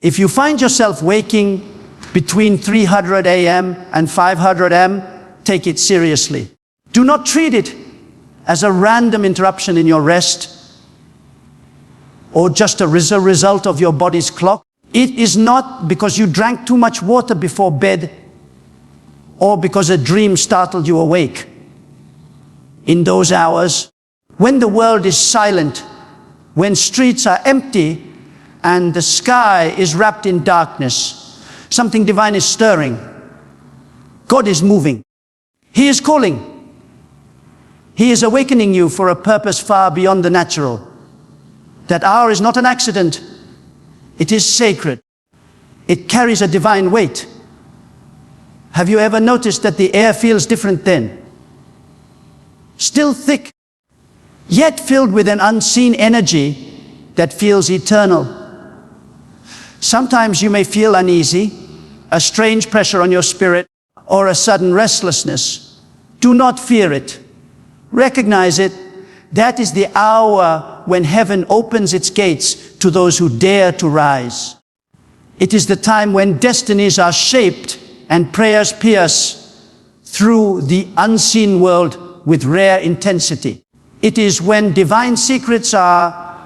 If you find yourself waking between 300 a.m. and 500 a.m., take it seriously. Do not treat it as a random interruption in your rest or just a result of your body's clock. It is not because you drank too much water before bed or because a dream startled you awake. In those hours, when the world is silent, when streets are empty and the sky is wrapped in darkness, something divine is stirring. God is moving. He is calling. He is awakening you for a purpose far beyond the natural. That hour is not an accident. It is sacred. It carries a divine weight. Have you ever noticed that the air feels different then? Still thick, yet filled with an unseen energy that feels eternal. Sometimes you may feel uneasy, a strange pressure on your spirit, or a sudden restlessness. Do not fear it. Recognize it. That is the hour when heaven opens its gates to those who dare to rise. It is the time when destinies are shaped and prayers pierce through the unseen world with rare intensity. It is when divine secrets are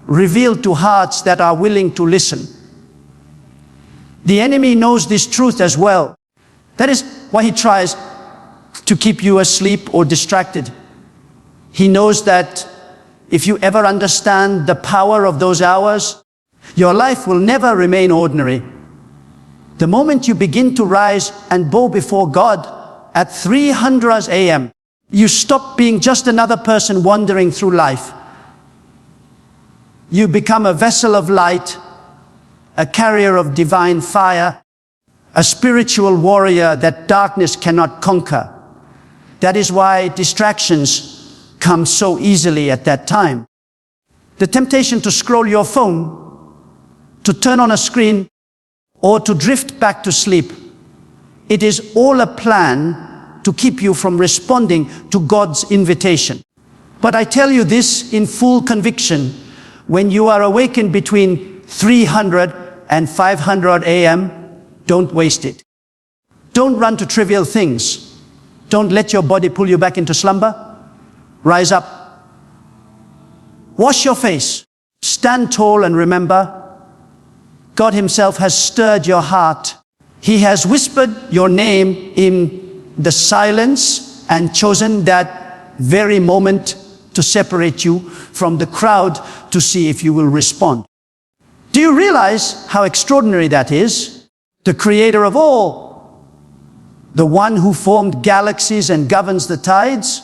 revealed to hearts that are willing to listen. The enemy knows this truth as well. That is why he tries to keep you asleep or distracted. He knows that if you ever understand the power of those hours, your life will never remain ordinary. The moment you begin to rise and bow before God at 300 a.m., you stop being just another person wandering through life. You become a vessel of light, a carrier of divine fire, a spiritual warrior that darkness cannot conquer. That is why distractions come so easily at that time. The temptation to scroll your phone, to turn on a screen, or to drift back to sleep, it is all a plan to keep you from responding to God's invitation. But I tell you this in full conviction, when you are awakened between 300 and 500 a.m., don't waste it. Don't run to trivial things. Don't let your body pull you back into slumber. Rise up. Wash your face. Stand tall and remember, God Himself has stirred your heart. He has whispered your name in the silence and chosen that very moment to separate you from the crowd to see if you will respond. Do you realize how extraordinary that is? The Creator of all, the one who formed galaxies and governs the tides,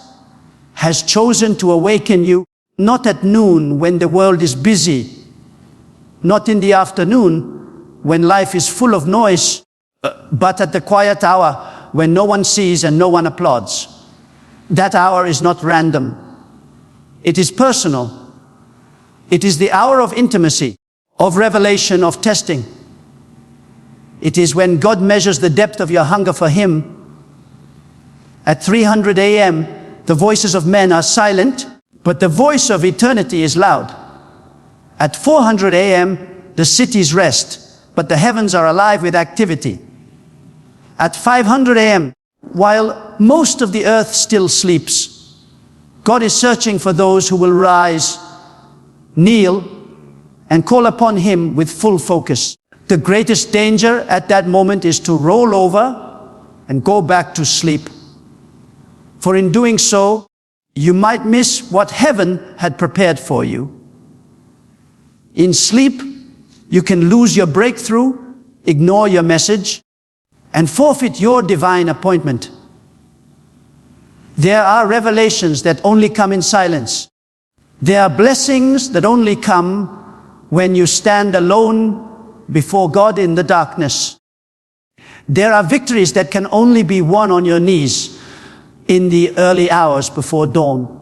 has chosen to awaken you not at noon when the world is busy, not in the afternoon when life is full of noise, but at the quiet hour when no one sees and no one applauds. That hour is not random. It is personal. It is the hour of intimacy, of revelation, of testing. It is when God measures the depth of your hunger for Him. At 300 a.m., the voices of men are silent, but the voice of eternity is loud. At 400 a.m., the cities rest, but the heavens are alive with activity. At 500 a.m., while most of the earth still sleeps, God is searching for those who will rise, kneel, and call upon Him with full focus. The greatest danger at that moment is to roll over and go back to sleep. For in doing so, you might miss what heaven had prepared for you. In sleep, you can lose your breakthrough, ignore your message, and forfeit your divine appointment. There are revelations that only come in silence. There are blessings that only come when you stand alone before God in the darkness. There are victories that can only be won on your knees in the early hours before dawn.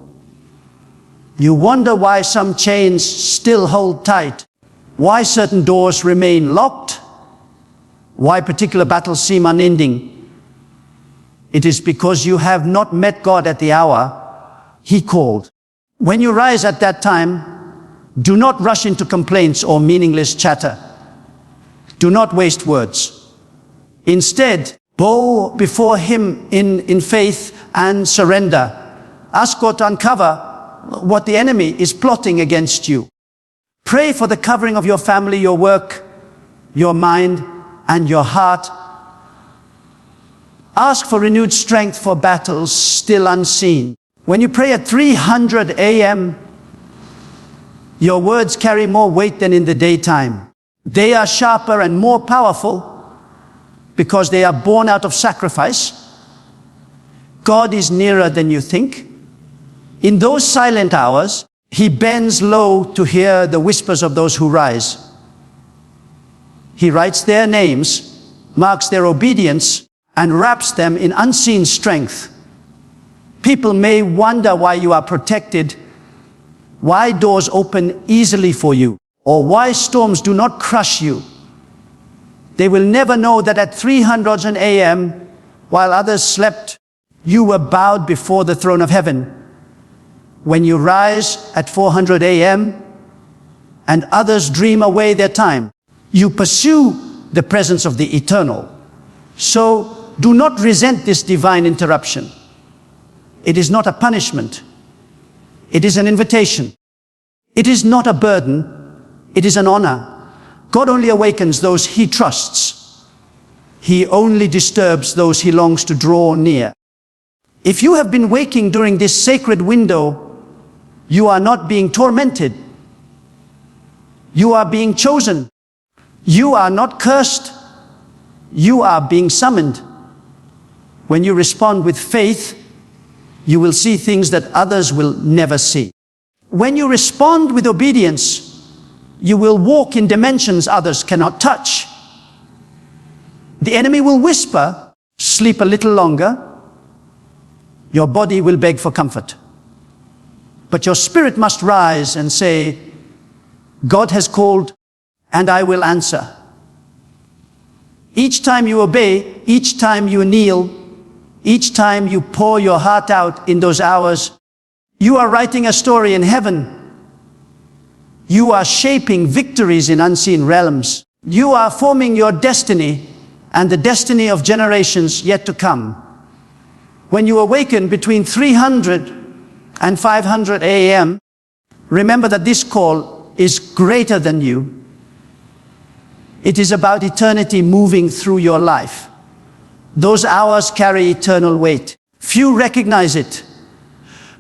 You wonder why some chains still hold tight, why certain doors remain locked, why particular battles seem unending. It is because you have not met God at the hour He called. When you rise at that time, do not rush into complaints or meaningless chatter. Do not waste words. Instead, bow before Him in faith and surrender. Ask God to uncover what the enemy is plotting against you. Pray for the covering of your family, your work, your mind, and your heart. Ask for renewed strength for battles still unseen. When you pray at 300 a.m., your words carry more weight than in the daytime. They are sharper and more powerful because they are born out of sacrifice. God is nearer than you think. In those silent hours, He bends low to hear the whispers of those who rise. He writes their names, marks their obedience, and wraps them in unseen strength. People may wonder why you are protected, why doors open easily for you, or why storms do not crush you. They will never know that at 300 a.m., while others slept, you were bowed before the throne of heaven. When you rise at 400 a.m. and others dream away their time, you pursue the presence of the eternal. So do not resent this divine interruption. It is not a punishment. It is an invitation. It is not a burden. It is an honor. God only awakens those He trusts. He only disturbs those He longs to draw near. If you have been waking during this sacred window, you are not being tormented. You are being chosen. You are not cursed. You are being summoned. When you respond with faith, you will see things that others will never see. When you respond with obedience, you will walk in dimensions others cannot touch. The enemy will whisper, sleep a little longer. Your body will beg for comfort. But your spirit must rise and say, God has called and I will answer. Each time you obey, each time you kneel, each time you pour your heart out in those hours, you are writing a story in heaven. You are shaping victories in unseen realms. You are forming your destiny and the destiny of generations yet to come. When you awaken between 300 and 500 a.m., remember that this call is greater than you. It is about eternity moving through your life. Those hours carry eternal weight. Few recognize it,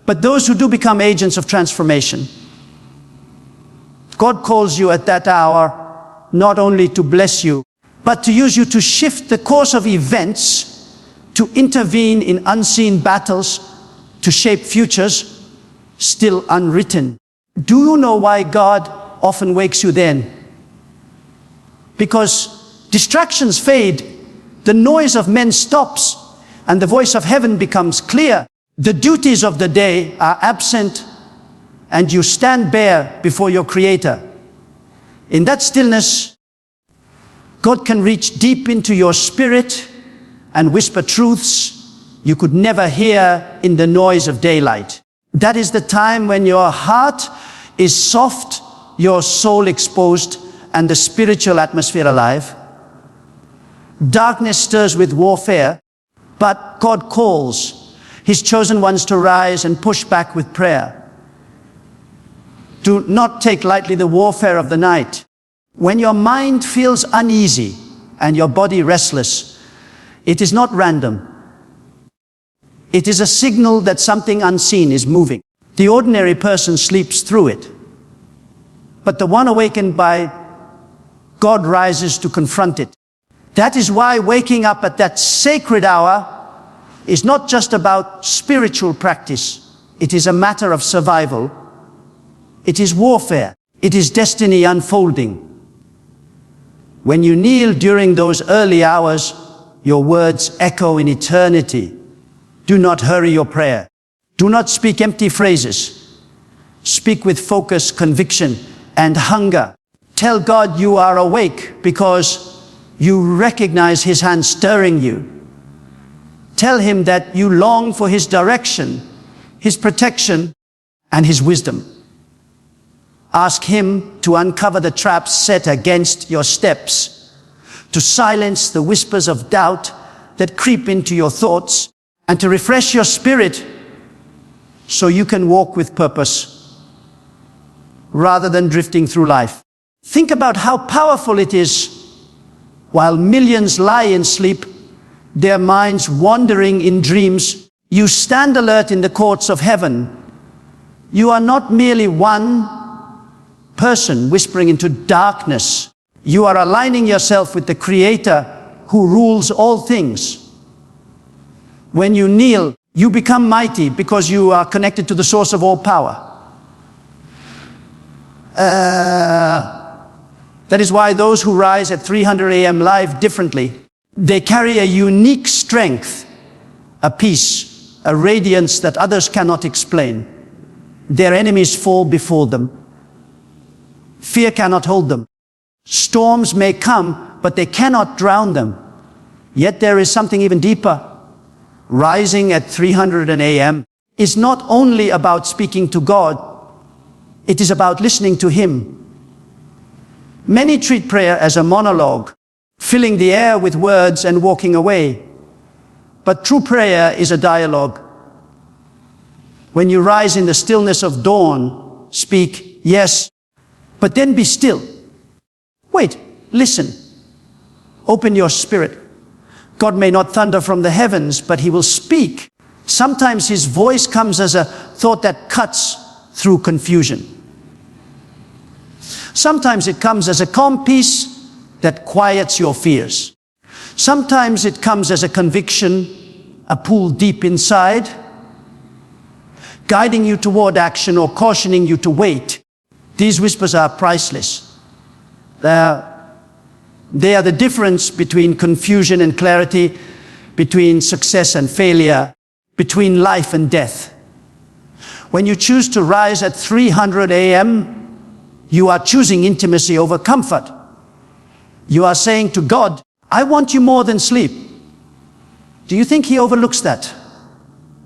but those who do become agents of transformation. God calls you at that hour not only to bless you, but to use you to shift the course of events, to intervene in unseen battles, to shape futures still unwritten. Do you know why God often wakes you then? Because distractions fade, the noise of men stops, and the voice of heaven becomes clear. The duties of the day are absent, and you stand bare before your Creator. In that stillness, God can reach deep into your spirit and whisper truths you could never hear in the noise of daylight. That is the time when your heart is soft, your soul exposed, and the spiritual atmosphere alive. Darkness stirs with warfare, but God calls His chosen ones to rise and push back with prayer. Do not take lightly the warfare of the night. When your mind feels uneasy and your body restless, it is not random. It is a signal that something unseen is moving. The ordinary person sleeps through it, but the one awakened by God rises to confront it. That is why waking up at that sacred hour is not just about spiritual practice. It is a matter of survival. It is warfare. It is destiny unfolding. When you kneel during those early hours, your words echo in eternity. Do not hurry your prayer. Do not speak empty phrases. Speak with focus, conviction, and hunger. Tell God you are awake because you recognize His hand stirring you. Tell Him that you long for His direction, His protection, and His wisdom. Ask Him to uncover the traps set against your steps. to silence the whispers of doubt that creep into your thoughts, and to refresh your spirit so you can walk with purpose rather than drifting through life. Think about how powerful it is while millions lie in sleep, their minds wandering in dreams. You stand alert in the courts of heaven. You are not merely one person whispering into darkness. You are aligning yourself with the Creator who rules all things. When you kneel, you become mighty because you are connected to the source of all power. That is why those who rise at 300 a.m. live differently. They carry a unique strength, a peace, a radiance that others cannot explain. Their enemies fall before them. Fear cannot hold them. Storms may come, but they cannot drown them. Yet there is something even deeper. Rising at 300 a.m. is not only about speaking to God, it is about listening to Him. Many treat prayer as a monologue, filling the air with words and walking away. But true prayer is a dialogue. When you rise in the stillness of dawn, speak, yes, but then be still. Wait, listen. Open your spirit. God may not thunder from the heavens, but He will speak. Sometimes His voice comes as a thought that cuts through confusion. Sometimes it comes as a calm peace that quiets your fears. Sometimes it comes as a conviction, a pull deep inside, guiding you toward action or cautioning you to wait. These whispers are priceless. They are the difference between confusion and clarity, between success and failure, between life and death. When you choose to rise at 300 a.m., you are choosing intimacy over comfort. You are saying to God, I want you more than sleep. Do you think He overlooks that?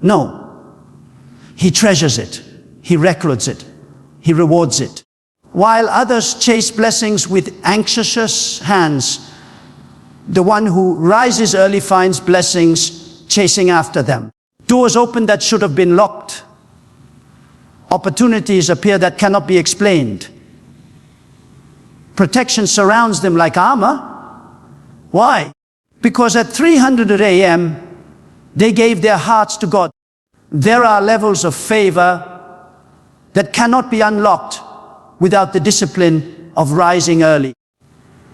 No. He treasures it. He records it. He rewards it. While others chase blessings with anxious hands, the one who rises early finds blessings chasing after them. Doors open that should have been locked. Opportunities appear that cannot be explained. Protection surrounds them like armor. Why? Because at 300 a.m., they gave their hearts to God. There are levels of favor that cannot be unlocked without the discipline of rising early.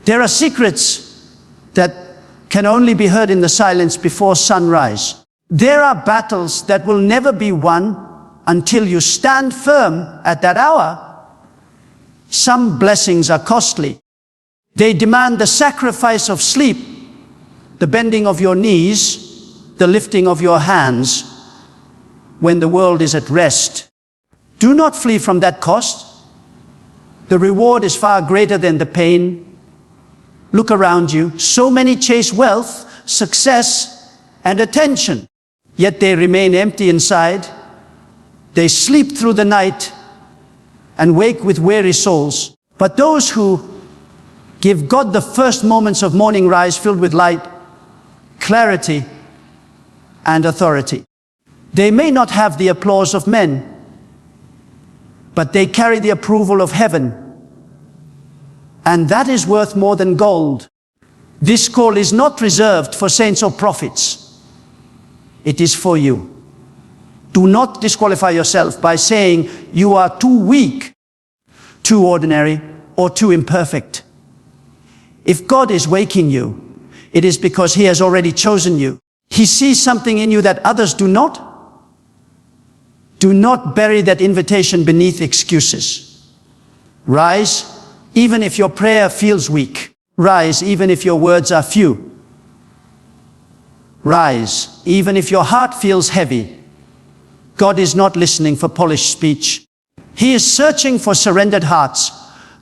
There are secrets that can only be heard in the silence before sunrise. There are battles that will never be won until you stand firm at that hour. Some blessings are costly. They demand the sacrifice of sleep, the bending of your knees, the lifting of your hands when the world is at rest. Do not flee from that cost. The reward is far greater than the pain. Look around you. So many chase wealth, success, and attention, yet they remain empty inside. They sleep through the night and wake with weary souls. But those who give God the first moments of morning rise filled with light, clarity, and authority. They may not have the applause of men, but they carry the approval of heaven. And that is worth more than gold. This call is not reserved for saints or prophets. It is for you. Do not disqualify yourself by saying you are too weak, too ordinary, or too imperfect. If God is waking you, it is because He has already chosen you. He sees something in you that others do not. Do not bury that invitation beneath excuses. Rise, even if your prayer feels weak. Rise, even if your words are few. Rise, even if your heart feels heavy. God is not listening for polished speech. He is searching for surrendered hearts.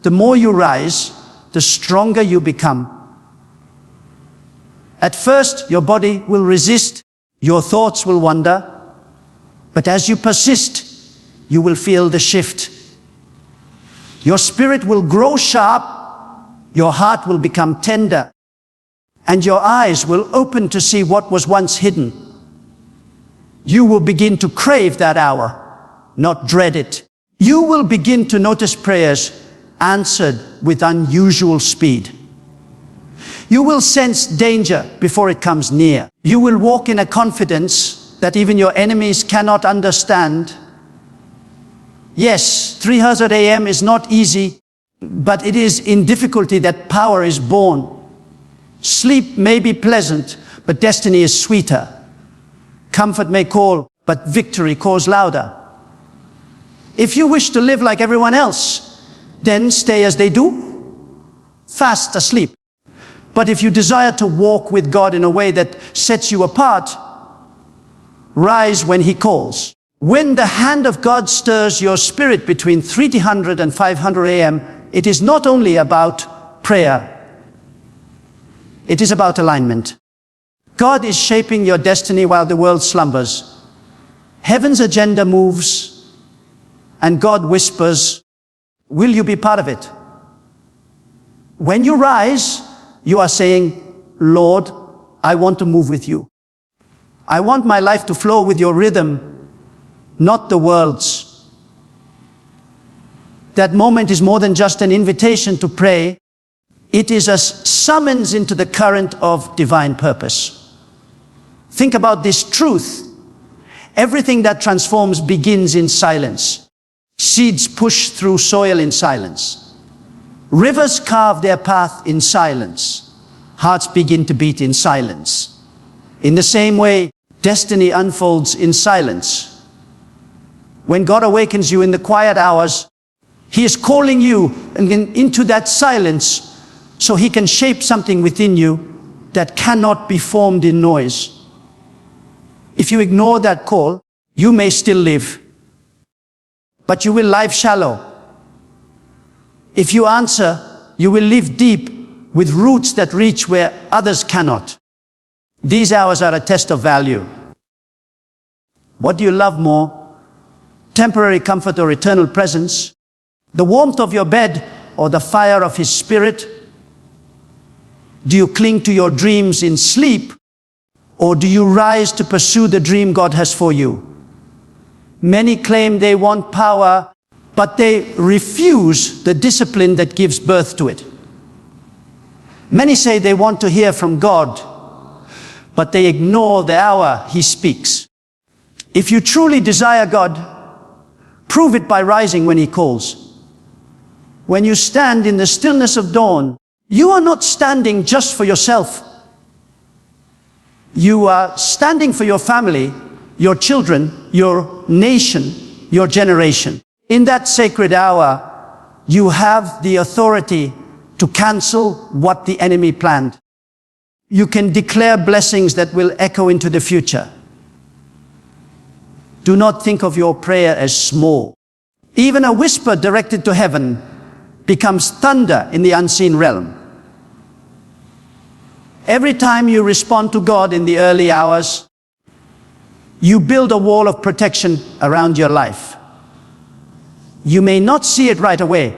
The more you rise, the stronger you become. At first, your body will resist, your thoughts will wander, but as you persist, you will feel the shift. Your spirit will grow sharp, your heart will become tender. and your eyes will open to see what was once hidden. You will begin to crave that hour, not dread it. You will begin to notice prayers answered with unusual speed. You will sense danger before it comes near. You will walk in a confidence that even your enemies cannot understand. Yes, 3:00 a.m. is not easy, but it is in difficulty that power is born. Sleep may be pleasant, but destiny is sweeter. Comfort may call, but victory calls louder. If you wish to live like everyone else, then stay as they do, fast asleep. But if you desire to walk with God in a way that sets you apart, rise when He calls. When the hand of God stirs your spirit between 300 and 500 a.m., it is not only about prayer, it is about alignment. God is shaping your destiny while the world slumbers. Heaven's agenda moves, and God whispers, will you be part of it? When you rise, you are saying, Lord, I want to move with you. I want my life to flow with your rhythm, not the world's. That moment is more than just an invitation to pray. It is a summons into the current of divine purpose. Think about this truth. Everything that transforms begins in silence. Seeds push through soil in silence. Rivers carve their path in silence. Hearts begin to beat in silence. In the same way, destiny unfolds in silence. When God awakens you in the quiet hours, He is calling you into that silence so He can shape something within you that cannot be formed in noise. If you ignore that call, you may still live, but you will live shallow. If you answer, you will live deep with roots that reach where others cannot. These hours are a test of value. What do you love more? Temporary comfort or eternal presence? The warmth of your bed or the fire of His Spirit? Do you cling to your dreams in sleep, or do you rise to pursue the dream God has for you? Many claim they want power, but they refuse the discipline that gives birth to it. Many say they want to hear from God, but they ignore the hour He speaks. If you truly desire God, prove it by rising when He calls. When you stand in the stillness of dawn, you are not standing just for yourself. You are standing for your family, your children, your nation, your generation. In that sacred hour, you have the authority to cancel what the enemy planned. You can declare blessings that will echo into the future. Do not think of your prayer as small. Even a whisper directed to heaven becomes thunder in the unseen realm. Every time you respond to God in the early hours, you build a wall of protection around your life. You may not see it right away,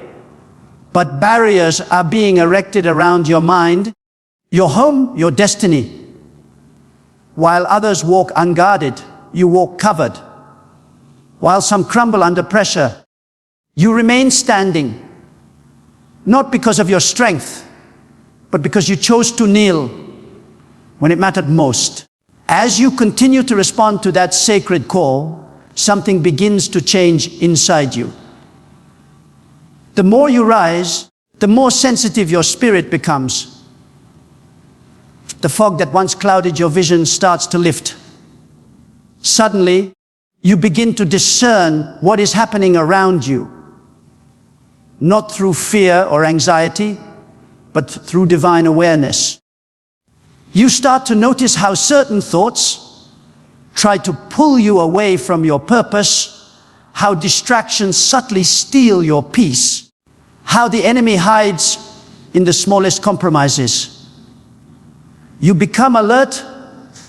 but barriers are being erected around your mind, your home, your destiny. While others walk unguarded, you walk covered. While some crumble under pressure, you remain standing, not because of your strength, but because you chose to kneel when it mattered most. As you continue to respond to that sacred call, something begins to change inside you. The more you rise, the more sensitive your spirit becomes. The fog that once clouded your vision starts to lift. Suddenly, you begin to discern what is happening around you, not through fear or anxiety, but through divine awareness. You start to notice how certain thoughts try to pull you away from your purpose, how distractions subtly steal your peace, how the enemy hides in the smallest compromises. You become alert,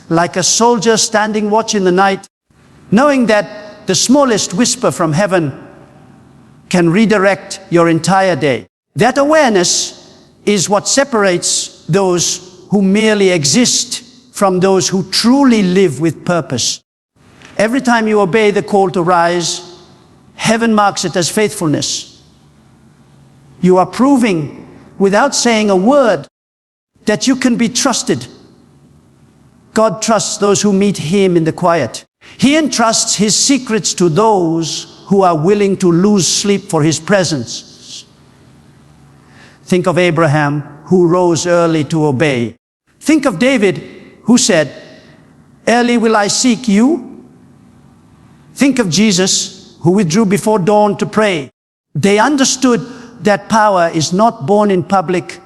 like a soldier standing watch in the night, knowing that the smallest whisper from heaven can redirect your entire day. That awareness is what separates those who merely exist from those who truly live with purpose. Every time you obey the call to rise, heaven marks it as faithfulness. You are proving, without saying a word, that you can be trusted. God trusts those who meet Him in the quiet. He entrusts His secrets to those who are willing to lose sleep for His presence. Think of Abraham, who rose early to obey. Think of David, who said, "Early will I seek you." Think of Jesus, who withdrew before dawn to pray. They understood that power is not born in public,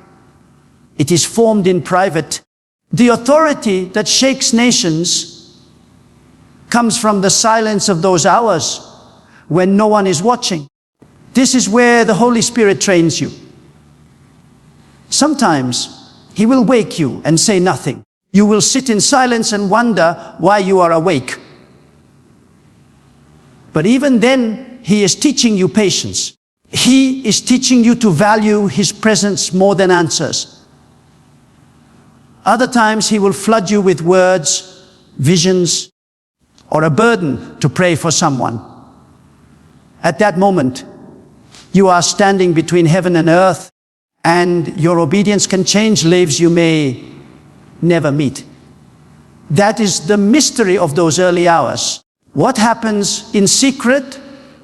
it is formed in private. The authority that shakes nations comes from the silence of those hours when no one is watching. This is where the Holy Spirit trains you. Sometimes He will wake you and say nothing. You will sit in silence and wonder why you are awake. But even then, He is teaching you patience. He is teaching you to value His presence more than answers. Other times He will flood you with words, visions, or a burden to pray for someone. At that moment, you are standing between heaven and earth, and your obedience can change lives you may never meet. That is the mystery of those early hours. What happens in secret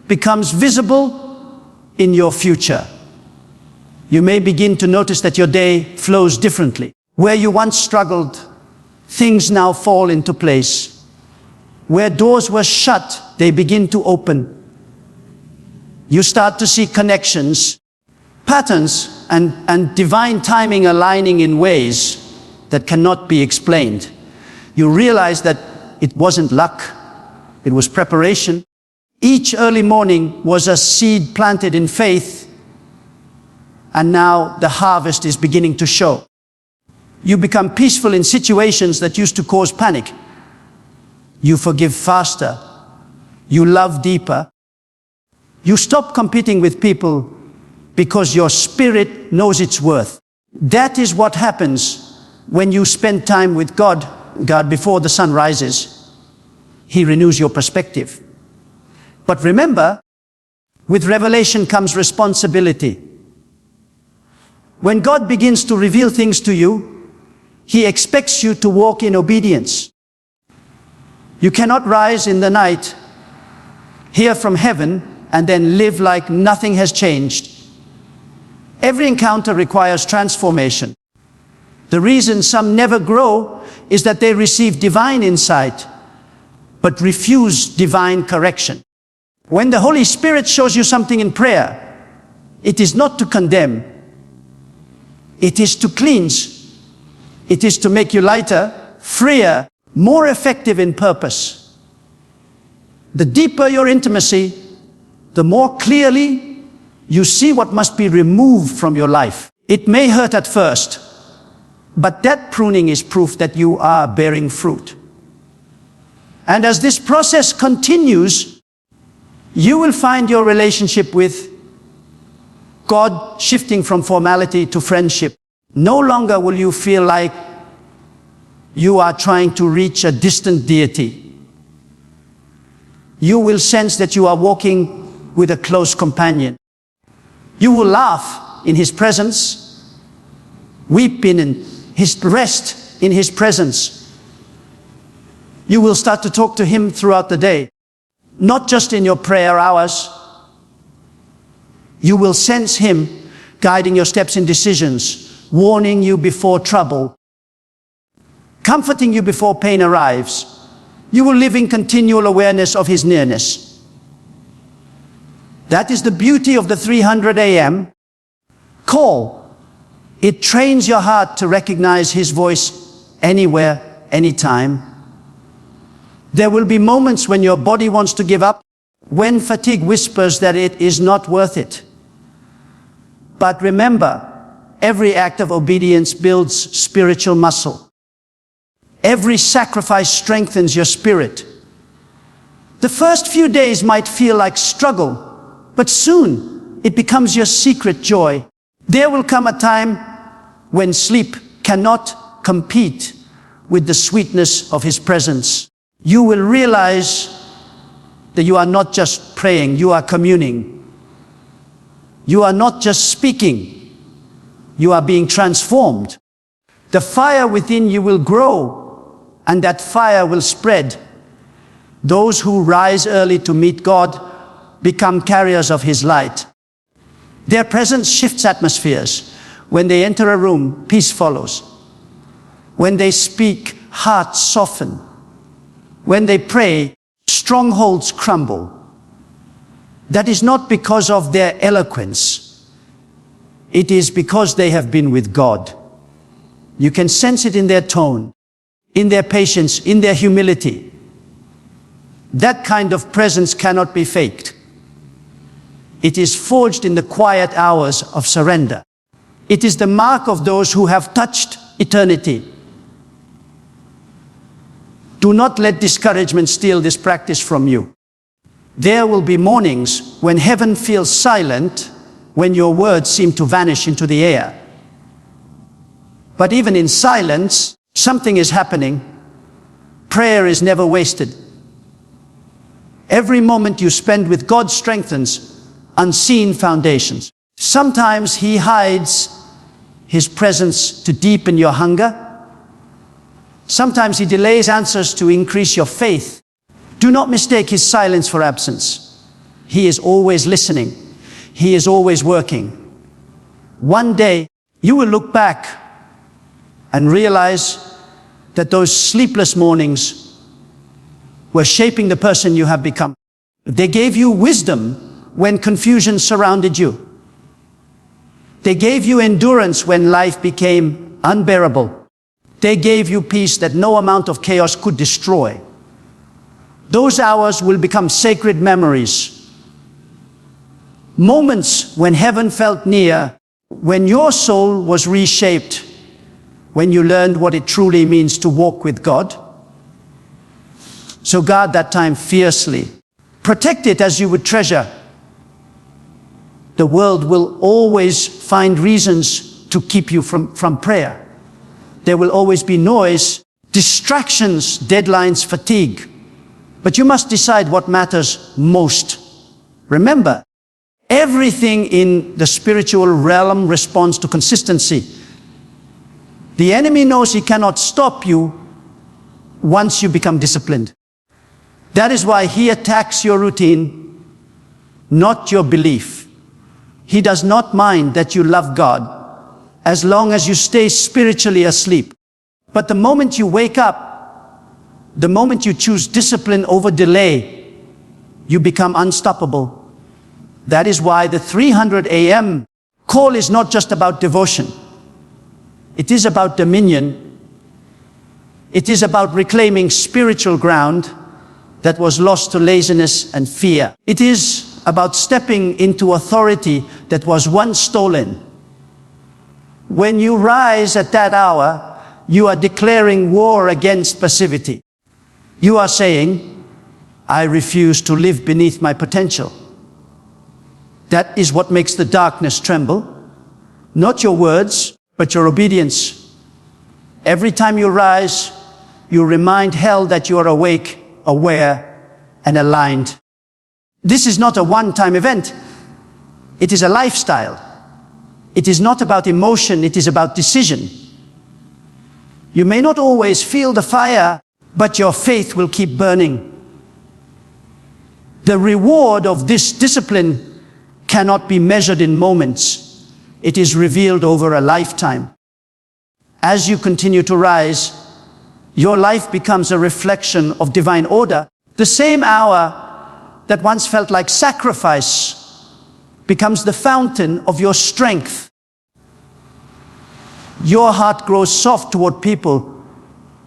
becomes visible in your future. You may begin to notice that your day flows differently. Where you once struggled, things now fall into place. Where doors were shut, they begin to open. You start to see connections, patterns, and divine timing aligning in ways that cannot be explained. You realize that it wasn't luck, it was preparation. Each early morning was a seed planted in faith, and now the harvest is beginning to show. You become peaceful in situations that used to cause panic. You forgive faster. You love deeper. You stop competing with people because your spirit knows its worth. That is what happens when you spend time with God before the sun rises. He renews your perspective. But remember, with revelation comes responsibility. When God begins to reveal things to you, He expects you to walk in obedience. You cannot rise in the night, hear from heaven, and then live like nothing has changed. Every encounter requires transformation. The reason some never grow is that they receive divine insight, but refuse divine correction. When the Holy Spirit shows you something in prayer, it is not to condemn, it is to cleanse. It is to make you lighter, freer, more effective in purpose. The deeper your intimacy, the more clearly you see what must be removed from your life. It may hurt at first, but that pruning is proof that you are bearing fruit. And as this process continues, you will find your relationship with God shifting from formality to friendship. No longer will you feel like you are trying to reach a distant deity. You will sense that you are walking with a close companion. You will laugh in His presence, weep in His rest in His presence. You will start to talk to Him throughout the day, not just in your prayer hours. You will sense Him guiding your steps in decisions, warning you before trouble, comforting you before pain arrives. You will live in continual awareness of His nearness. That is the beauty of the 300 AM call. It trains your heart to recognize His voice anywhere, anytime. There will be moments when your body wants to give up, when fatigue whispers that it is not worth it. But remember, every act of obedience builds spiritual muscle. Every sacrifice strengthens your spirit. The first few days might feel like struggle, but soon it becomes your secret joy. There will come a time when sleep cannot compete with the sweetness of His presence. You will realize that you are not just praying, you are communing. You are not just speaking, you are being transformed. The fire within you will grow, and that fire will spread. Those who rise early to meet God become carriers of His light. Their presence shifts atmospheres. When they enter a room, peace follows. When they speak, hearts soften. When they pray, strongholds crumble. That is not because of their eloquence. It is because they have been with God. You can sense it in their tone, in their patience, in their humility. That kind of presence cannot be faked. It is forged in the quiet hours of surrender. It is the mark of those who have touched eternity. Do not let discouragement steal this practice from you. There will be mornings when heaven feels silent, when your words seem to vanish into the air. But even in silence, something is happening. Prayer is never wasted. Every moment you spend with God strengthens unseen foundations. Sometimes He hides His presence to deepen your hunger. Sometimes He delays answers to increase your faith. Do not mistake His silence for absence. He is always listening. He is always working. One day, you will look back and realize that those sleepless mornings were shaping the person you have become. They gave you wisdom when confusion surrounded you. They gave you endurance when life became unbearable. They gave you peace that no amount of chaos could destroy. Those hours will become sacred memories. Moments when heaven felt near, when your soul was reshaped, when you learned what it truly means to walk with God. So guard that time fiercely. Protect it as you would treasure. The world will always find reasons to keep you from prayer. There will always be noise, distractions, deadlines, fatigue. But you must decide what matters most. Remember, everything in the spiritual realm responds to consistency. The enemy knows he cannot stop you once you become disciplined. That is why he attacks your routine, not your belief. He does not mind that you love God as long as you stay spiritually asleep. But the moment you wake up, the moment you choose discipline over delay, you become unstoppable. That is why the 300 a.m. call is not just about devotion. It is about dominion. It is about reclaiming spiritual ground that was lost to laziness and fear. It is about stepping into authority that was once stolen. When you rise at that hour, you are declaring war against passivity. You are saying, I refuse to live beneath my potential. That is what makes the darkness tremble. Not your words, but your obedience. Every time you rise, you remind hell that you are awake, aware, and aligned. This is not a one-time event. It is a lifestyle. It is not about emotion, it is about decision. You may not always feel the fire, but your faith will keep burning. The reward of this discipline cannot be measured in moments. It is revealed over a lifetime. As you continue to rise, your life becomes a reflection of divine order. The same hour that once felt like sacrifice becomes the fountain of your strength. Your heart grows soft toward people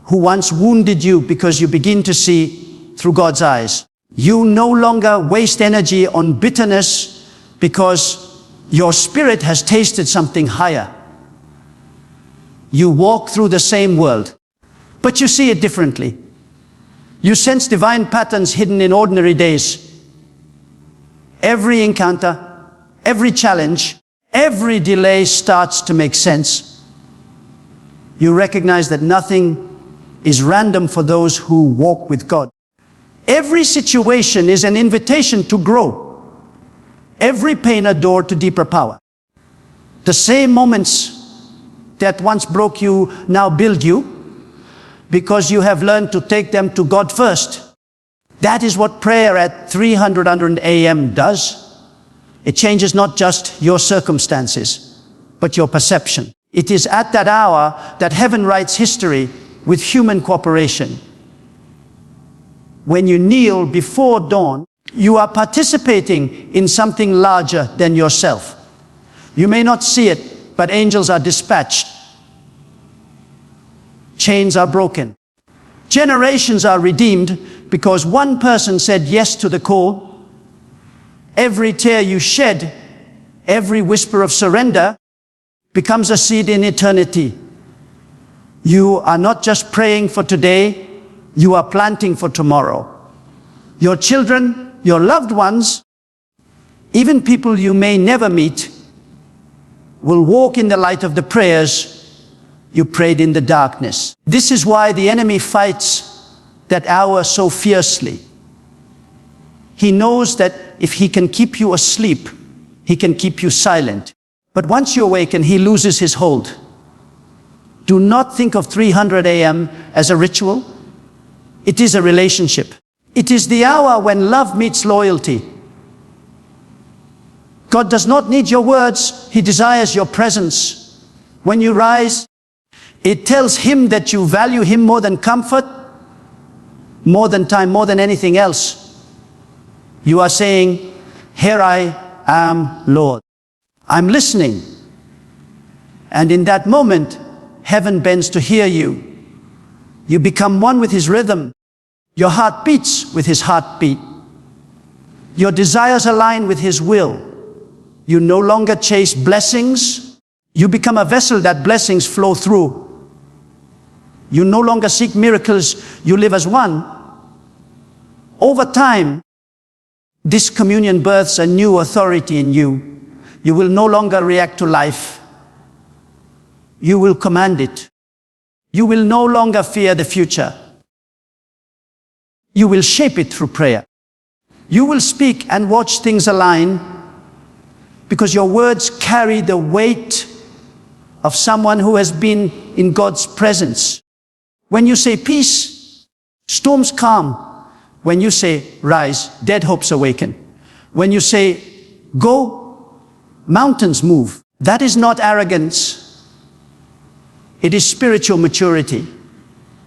who once wounded you because you begin to see through God's eyes. You no longer waste energy on bitterness because your spirit has tasted something higher. You walk through the same world, but you see it differently. You sense divine patterns hidden in ordinary days. Every encounter, every challenge, every delay starts to make sense. You recognize that nothing is random for those who walk with God. Every situation is an invitation to grow. Every pain a door to deeper power. The same moments that once broke you now build you, because you have learned to take them to God first. That is what prayer at 300 a.m. does. It changes not just your circumstances, but your perception. It is at that hour that heaven writes history with human cooperation. When you kneel before dawn, you are participating in something larger than yourself. You may not see it, but angels are dispatched. Chains are broken. Generations are redeemed because one person said yes to the call. Every tear you shed, every whisper of surrender becomes a seed in eternity. You are not just praying for today, you are planting for tomorrow. Your children, your loved ones, even people you may never meet, will walk in the light of the prayers you prayed in the darkness. This is why the enemy fights that hour so fiercely. He knows that if he can keep you asleep, he can keep you silent. But once you awaken, he loses his hold. Do not think of 300 a.m. as a ritual. It is a relationship. It is the hour when love meets loyalty. God does not need your words, he desires your presence. When you rise, it tells him that you value him more than comfort, more than time, more than anything else. You are saying, "Here I am, Lord. I'm listening." And in that moment, heaven bends to hear you. You become one with his rhythm. Your heart beats with his heartbeat. Your desires align with his will. You no longer chase blessings. You become a vessel that blessings flow through. You no longer seek miracles, you live as one. Over time, this communion births a new authority in you. You will no longer react to life. You will command it. You will no longer fear the future. You will shape it through prayer. You will speak and watch things align because your words carry the weight of someone who has been in God's presence. When you say peace, storms calm. When you say rise, dead hopes awaken. When you say go, mountains move. That is not arrogance. It is spiritual maturity.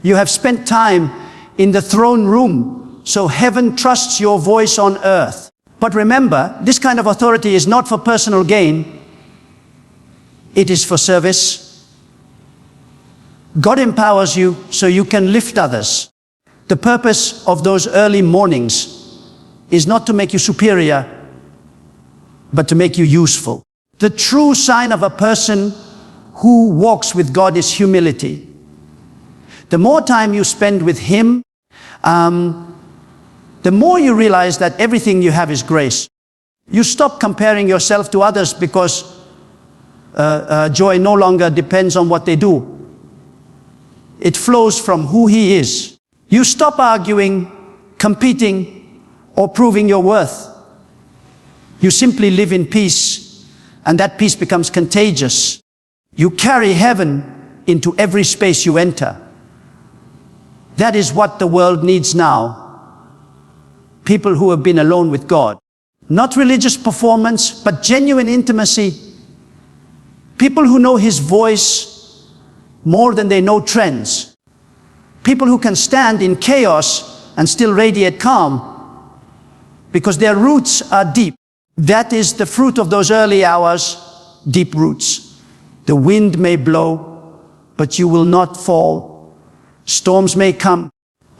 You have spent time in the throne room, so heaven trusts your voice on earth. But remember, this kind of authority is not for personal gain. It is for service. God empowers you so you can lift others. The purpose of those early mornings is not to make you superior, but to make you useful. The true sign of a person who walks with God is humility. The more time you spend with him, the more you realize that everything you have is grace. You stop comparing yourself to others because joy no longer depends on what they do. It flows from who he is. You stop arguing, competing, or proving your worth. You simply live in peace, and that peace becomes contagious. You carry heaven into every space you enter. That is what the world needs now. People who have been alone with God. Not religious performance, but genuine intimacy. People who know his voice more than they know trends. People who can stand in chaos and still radiate calm because their roots are deep. That is the fruit of those early hours, deep roots. The wind may blow, but you will not fall. Storms may come,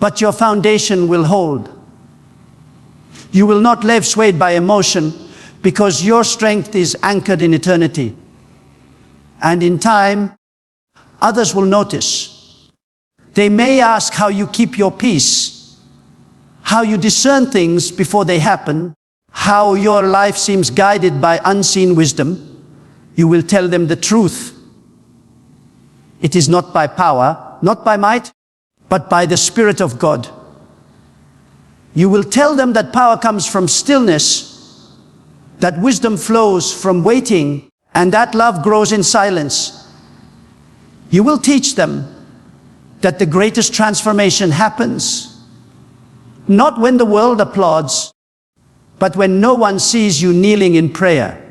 but your foundation will hold. You will not live swayed by emotion because your strength is anchored in eternity. And in time, others will notice. They may ask how you keep your peace, how you discern things before they happen, how your life seems guided by unseen wisdom. You will tell them the truth. It is not by power, not by might, but by the Spirit of God. You will tell them that power comes from stillness, that wisdom flows from waiting, and that love grows in silence. You will teach them that the greatest transformation happens, not when the world applauds, but when no one sees you kneeling in prayer.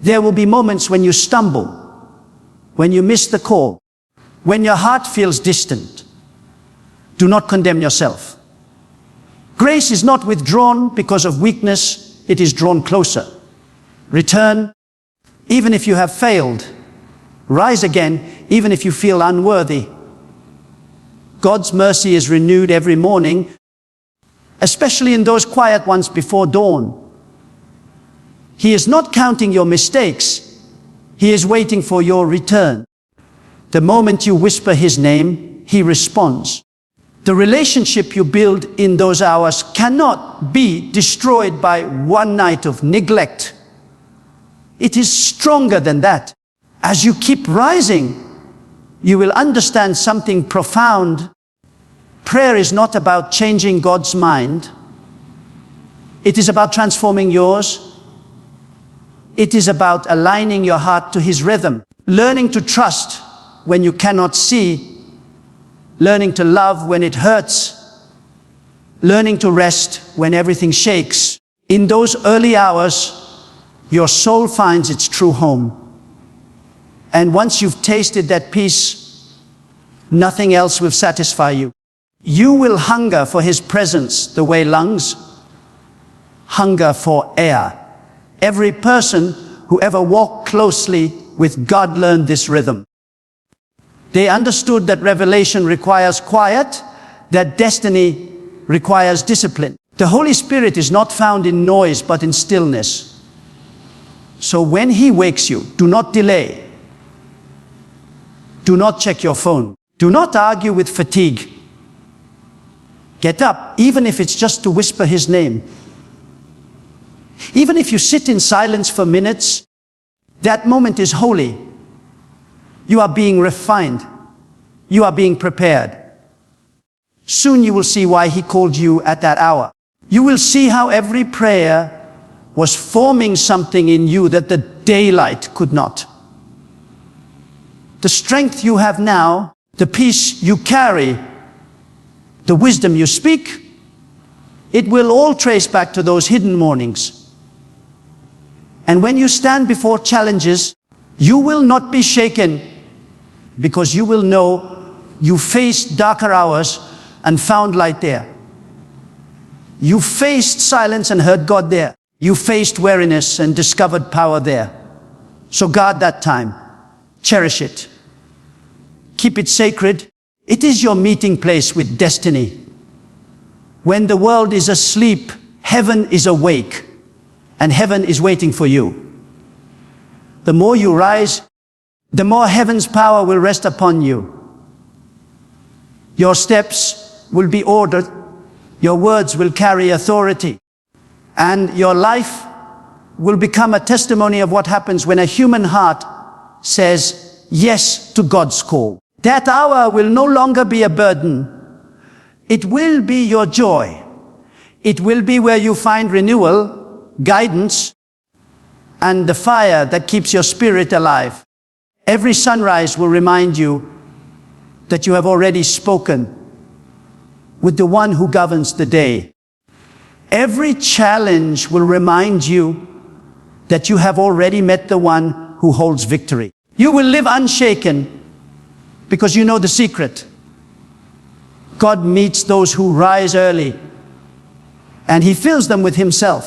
There will be moments when you stumble, when you miss the call, when your heart feels distant. Do not condemn yourself. Grace is not withdrawn because of weakness, it is drawn closer. Return, even if you have failed. Rise again, even if you feel unworthy. God's mercy is renewed every morning, especially in those quiet ones before dawn. He is not counting your mistakes. He is waiting for your return. The moment you whisper His name, He responds. The relationship you build in those hours cannot be destroyed by one night of neglect. It is stronger than that. As you keep rising, you will understand something profound. Prayer is not about changing God's mind. It is about transforming yours. It is about aligning your heart to His rhythm, learning to trust when you cannot see, learning to love when it hurts, learning to rest when everything shakes. In those early hours, your soul finds its true home. And once you've tasted that peace, nothing else will satisfy you. You will hunger for His presence the way lungs hunger for air. Every person who ever walked closely with God learned this rhythm. They understood that revelation requires quiet, that destiny requires discipline. The Holy Spirit is not found in noise, but in stillness. So when He wakes you, do not delay. Do not check your phone. Do not argue with fatigue. Get up, even if it's just to whisper His name. Even if you sit in silence for minutes, that moment is holy. You are being refined. You are being prepared. Soon you will see why He called you at that hour. You will see how every prayer was forming something in you that the daylight could not. The strength you have now, the peace you carry, the wisdom you speak, it will all trace back to those hidden mornings. And when you stand before challenges, you will not be shaken, because you will know you faced darker hours and found light there. You faced silence and heard God there. You faced weariness and discovered power there. So guard that time. Cherish it. Keep it sacred. It is your meeting place with destiny. When the world is asleep, heaven is awake, and heaven is waiting for you. The more you rise, the more heaven's power will rest upon you. Your steps will be ordered, your words will carry authority, and your life will become a testimony of what happens when a human heart says yes to God's call. That hour will no longer be a burden. It will be your joy. It will be where you find renewal, guidance, and the fire that keeps your spirit alive. Every sunrise will remind you that you have already spoken with the one who governs the day. Every challenge will remind you that you have already met the one who holds victory. You will live unshaken because you know the secret. God meets those who rise early, and He fills them with Himself.